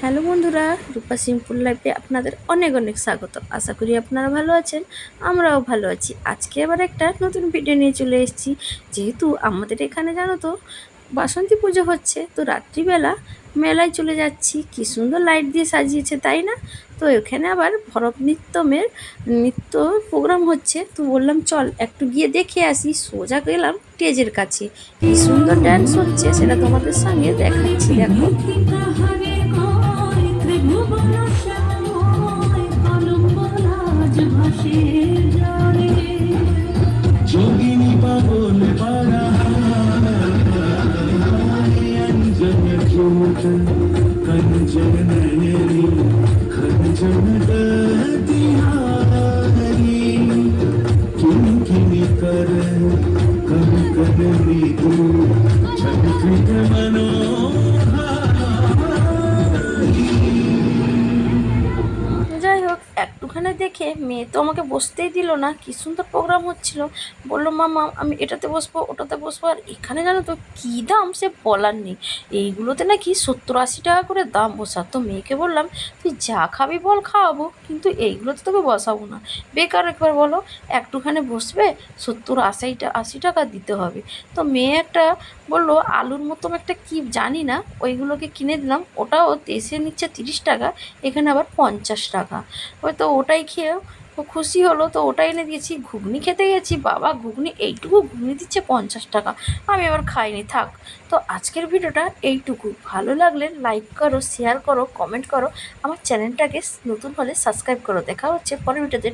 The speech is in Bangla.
হ্যালো বন্ধুরা, রূপা সিম্পল লাইফে আপনাদের অনেক অনেক স্বাগত। আশা করি আপনারা ভালো আছেন, আমরাও ভালো আছি। আজকে আবার একটা নতুন ভিডিও নিয়ে চলে এসেছি। যেহেতু আমাদের এখানে জানো তো বাসন্তী পুজো হচ্ছে, তো রাত্রিবেলা মেলায় চলে যাচ্ছি। কি সুন্দর লাইট দিয়ে সাজিয়েছে, তাই না? তো এখানে আবার ভরত নৃত্য প্রোগ্রাম হচ্ছে, তো বললাম চল একটু গিয়ে দেখে আসি। সোজা গেলাম স্টেজের কাছে, কি সুন্দর ডান্স হচ্ছে সেটা তোমাদের সঙ্গে দেখাচ্ছি, দেখো। যোগিনী পাগল পাড়া অঞ্জন ঝুমক कंचन नयनी खंजन दतिहारी किंकिनी कर कन कन मृदु झंकृत मनोहारी। যাই হোক, একটুখানি দেখে মেয়ে তো আমাকে বসতেই দিল না। কি সুন্দর প্রোগ্রাম হচ্ছিল, বললো মামা আমি এটাতে বসবো ওটাতে বসবো। আর এখানে জানো তো কী দাম সে বলার নেই। এইগুলোতে নাকি 70-80 টাকা করে দাম বসার। তো মেয়েকে বললাম তুই যা খাবি বল, খাওয়াবো, কিন্তু এইগুলোতে তোকে বসাবো না। বেকার একবার বলো, একটুখানি বসবে 70-80 টাকা দিতে হবে। তো মেয়ে একটা বললো আলুর মতন একটা কি জানি না, ওইগুলোকে কিনে দিলাম। ওটাও দেশে নিচ্ছে 30 টাকা, এখানে আবার 50 টাকা। ওই তো ওটাই খেয়ে ও খুশি হলো, তো ওটাই এনে দিয়েছি। ঘুগনি খেতে গেছি, বাবা ঘুগনি, এইটুকু ঘুগনি দিচ্ছে 50 টাকা। আমি আবার খাইনি, থাক। তো আজকের ভিডিওটা এইটুকু। ভালো লাগলে লাইক করো, শেয়ার করো, কমেন্ট করো। আমার চ্যানেলটাকে নতুন হলে সাবস্ক্রাইব করো। দেখা হচ্ছে পরের ভিডিওতে।